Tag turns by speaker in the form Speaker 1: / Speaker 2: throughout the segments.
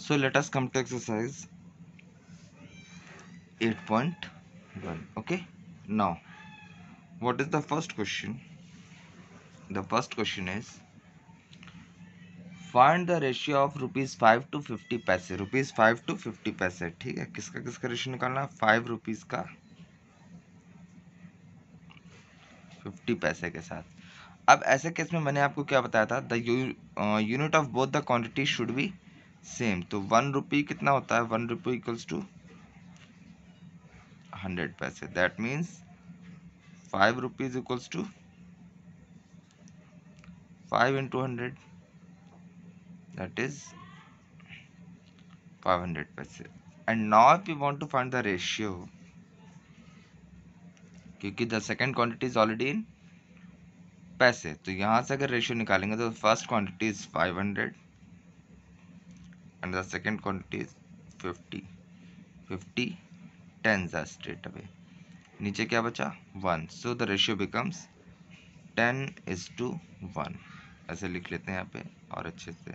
Speaker 1: So let us come to exercise 8.1. Okay, now what is the first question? The first question is find the ratio of ₹5 to 50 ₹5 to 50। ठीक है, किसका किसका ratio निकालना है? ₹5 का 50 के साथ। अब ऐसे केस में मैंने आपको क्या बताया था, the unit of both the quantity should be same. तो ₹1 कितना होता है? ₹1 equals to 100 paise. That means ₹5 equals to 5 into 100, that is 500 paise. And now if you want to find the ratio, क्योंकि the second quantity is already in paise, तो यहाँ से अगर ratio निकालेंगे तो first quantity is 500 and the second quantity is 50। 50 10 straight away, नीचे क्या बचा? 1। So the ratio becomes 10:1। ऐसे लिख लेते हैं यहाँ पे और अच्छे से,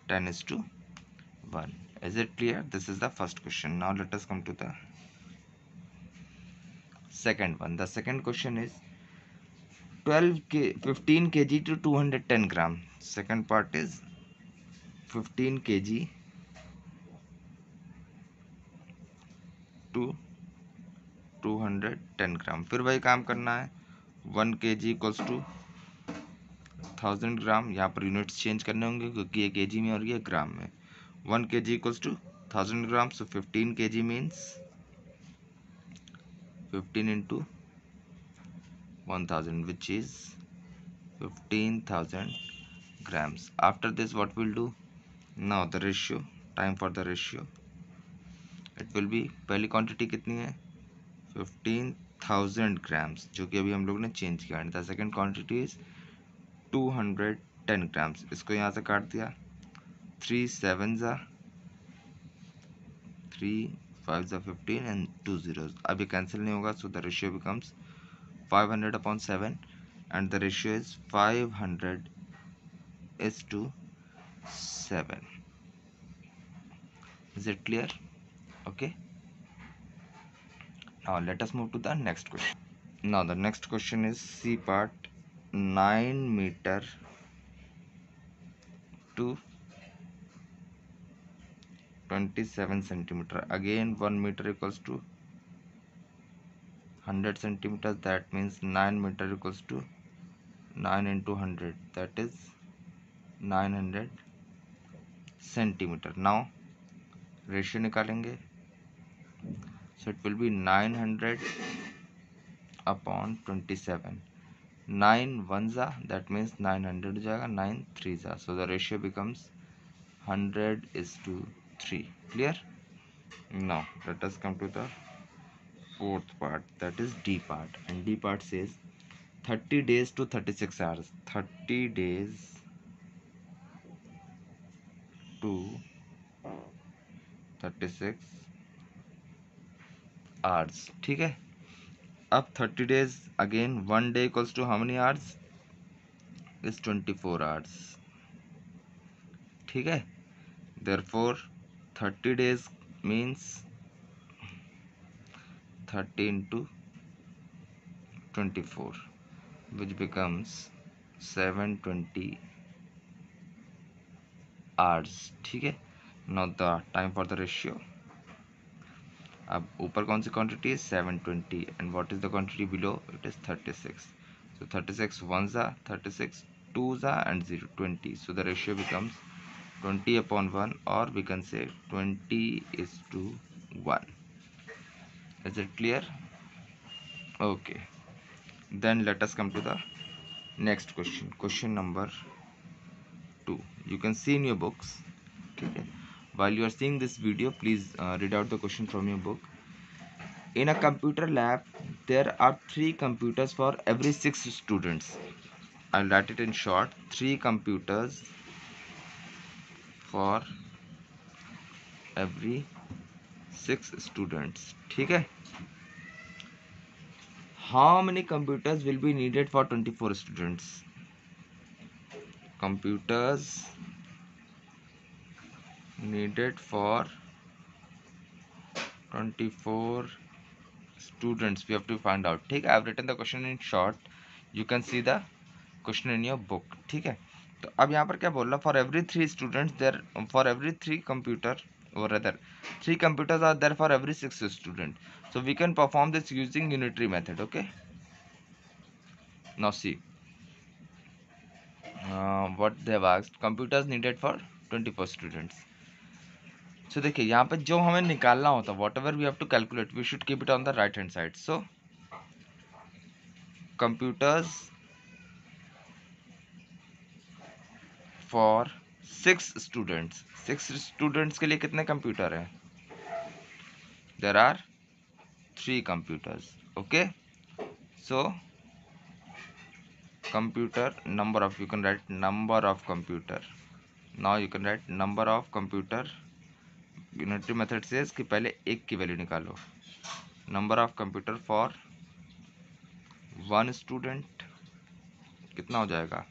Speaker 1: 10:1। Is it clear? This is the first question. Now let us come to the second one. The second question is 15 kg to 210 gram. Second part is 15 kg to 210 ग्राम। फिर वही काम करना है, 1 kg इक्वल्स टू 1000 ग्राम। यहाँ पर units change करने होंगे क्योंकि ये kg में और ये ग्राम में। 1 kg equals to 1000 gram, so 15 kg means 15 into 1000, which is 15,000 grams. After this what we'll do? Now the ratio, time for the ratio. It will be, पहली क्वांटिटी कितनी है? 15,000 grams, जो कि अभी हम लोग ने चेंज किया। And the second quantity is 210 grams। इसको यहाँ से काट दिया, 3 7 ज़ा 3 5 ज़ा 15 एंड 2 zeros। अब ये कैंसिल नहीं होगा, सो the ratio becomes 500/7 and the ratio is 500:7। Is it clear? Okay, now let us move to the next question. Now the next question is C part, 9 meter to 27 centimeter. Again 1 meter equals to 100 centimeters, that means 9 meter equals to 9 into 100, that is 900 centimeter. Now ratio निकालेंगे, so it will be 900/27। 9 1 ज़ा, that means 900 हो जाएगा, 9 3 ज़ा, so the ratio becomes 100:3। clear? Now let us come to the fourth part, that is D part, and D part says 30 days to 36 hours। 30 days to 36 hours। ठीक है, अब 30 days, again 1 day equals to how many hours? Is 24 hours। ठीक है, therefore 30 days means 30 into 24, which becomes 720 hours। ठीक है, now the time for the ratio. अब ऊपर कौन सी क्वांटिटी है? 720, and what is the quantity below? It is 36। So 36 1 ज़ा, 36 2 ज़ा and 0 20, so the ratio becomes 20/1, or we can say 20:1। is it clear? Okay, then let us come to the next question, question number 2। you can see in your books, ठीक है, while you are seeing this video, please read out the question from your book. In a computer lab there are 3 computers for every 6 students. I'll write it in short, 3 computers for every 6 students। ठीक है, how many computers will be needed for 24 students? Computers needed for 24 students we have to find out. ठीक है, I have written the question in short. You can see the question in your book. ठीक है, तो अब यहाँ पर क्या बोल रहा, for every 3 students there, for every 3 computer or rather 3 computers are there for every 6 student. So we can perform this using unitary method. Okay, now see what they have asked. Computers needed for 24 students. So देखिए यहाँ पे जो हमें निकालना होता है, whatever we have to calculate, we should keep it on the right hand side. So computers for 6 students. 6 students के लिए कितने कंप्यूटर हैं? There are 3 computers. Okay, so computer number of, you can write number of computer. Now you can write number of computer. Unitary method से कि पहले एक की value निकालो. Number of computer for 1 student कितना हो जाएगा?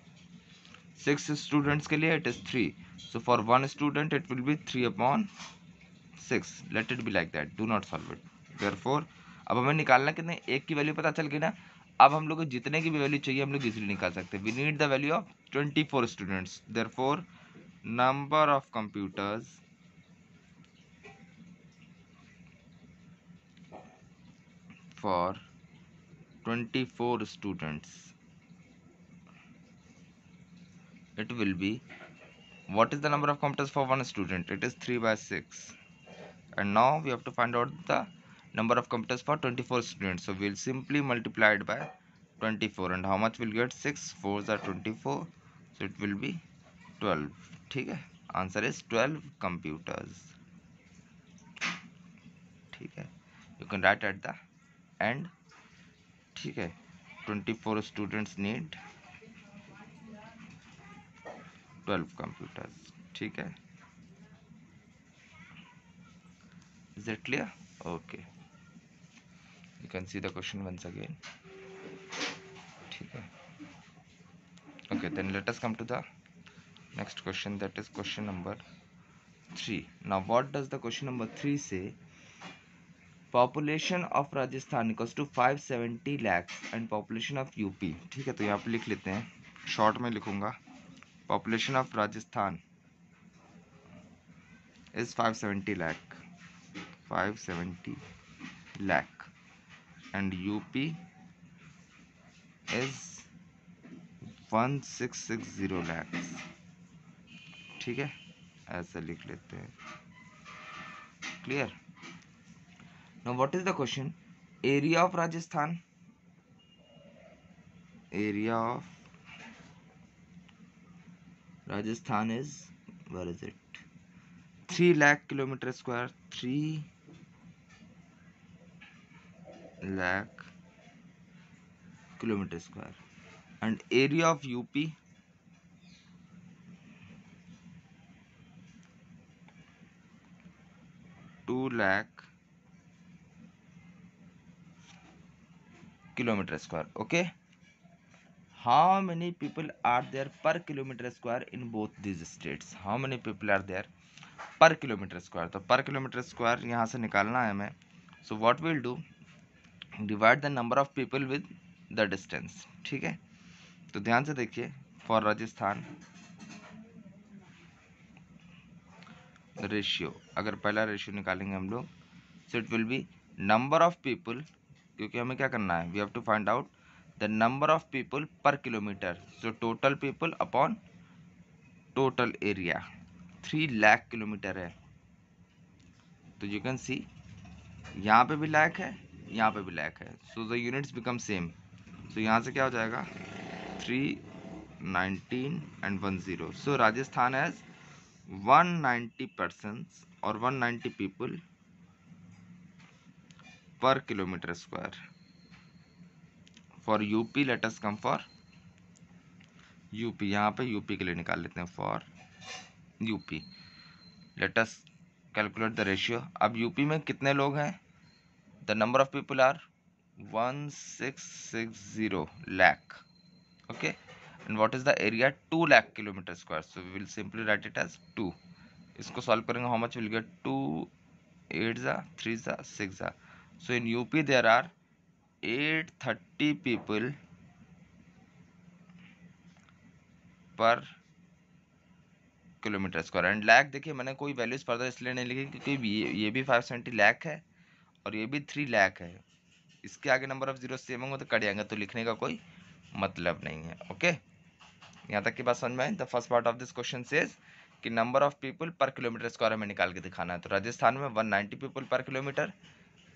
Speaker 1: 6 स्टूडेंट्स के लिए it is 3. So for 1 student it will be 3/6. Let it be like that, do not solve it. Therefore अब हमें निकालना कितने, एक की वैल्यू पता चल गई ना. अब हम लोग को जितने की भी वैल्यू चाहिए हम लोग इजीली निकाल सकते हैं. We need the value of 24 students. Therefore number of computers for 24 students, it will be, what is the number of computers for 1 student? It is 3/6. And now we have to find out the number of computers for 24 students. So we'll simply multiply it by 24. And how much we'll get? 6 4s are 24. So it will be 12. ठीक है, answer is 12 computers. ठीक है, you can write at the end. ठीक है, 24 students need 12 computers. ठीक है, is it clear? Okay, you can see the question once again. ठीक है, okay, then let us come to the next question, that is question number 3. Now what does the question number 3 say? Population of Rajasthan equals to 570 lakhs and population of UP. ठीक है, तो यहाँ पे लिख लेते हैं, शॉर्ट में लिखूंगा. Population of Rajasthan is 570 lakh, 570 lakh, and UP is 1660 lakhs. ठीक है, ऐसा लिख लेते हैं. Clear? Now what is the question? Area of Rajasthan. Area of Rajasthan is, where is it? 3 lakh kilometer square. 3 lakh kilometer square. And area of UP, 2 lakh kilometer square. Okay, how many people are there per kilometer square in both these states? How many people are there per kilometer square? तो per kilometer square यहाँ से निकालना है हमें. So what we'll do, divide the number of people with the distance. ठीक है, तो ध्यान से देखिए, for राजस्थान रेशियो, अगर पहला रेशियो निकालेंगे हम लोग, so it will be number of people, क्योंकि हमें क्या करना है, we have to find out the number of people per kilometer. So total people upon total area. 3 lakh kilometre है, तो you can see यहाँ पे भी लाख है, यहाँ पे भी लाख है. So the units become same. So यहाँ से क्या हो जाएगा, 3 19 and 10. So Rajasthan has 190 persons or 190 people per kilometer square. For UP, let us come for UP. यहाँ पे UP के लिए निकाल लेते हैं. For UP, let us calculate the ratio. अब UP में कितने लोग हैं? The number of people are 1660 lakh. Okay, and what is the area? 2 lakh kilometer square. So we will simply write it as 2. इसको सॉल्व करेंगे, how much will get 2 8 जा 3 जा 6 जा. So in UP there are 830 people per kilometre square. And लैक देखिए मैंने कोई values further इसलिए नहीं लिखी क्योंकि ये भी 570 लाख है और ये भी 3 लाख है. इसके आगे नंबर ऑफ जीरो सेम होंगे तो कट जाएंगे, तो लिखने का कोई मतलब नहीं है. ओके, यहाँ तक की बात समझ में आई. The first part of this question says कि number of people per kilometre square हमें निकाल के दिखाना है. तो राजस्थान में 190 people per kilometre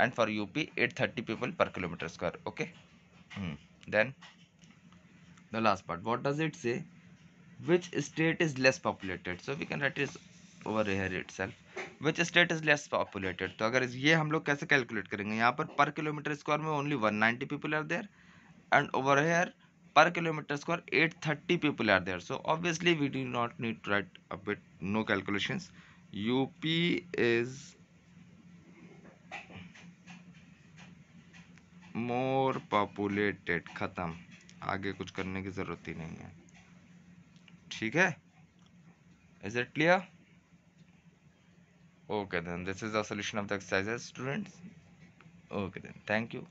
Speaker 1: and for UP 830 people per kilometre square. Okay, then the last part, what does it say which state is less populated. So we can write it over here itself, which state is less populated. तो अगर ये हम लोग कैसे calculate करेंगे, यहाँ पर kilometre square में only 190 people are there and over here per kilometer square 830 people are there. So obviously we do not need to write a bit, no calculations. UP is more populated. खत्म, आगे कुछ करने की जरूरत ही नहीं है. ठीक है, is it clear? Okay, then this is the solution of the exercises, students. Okay, then thank you.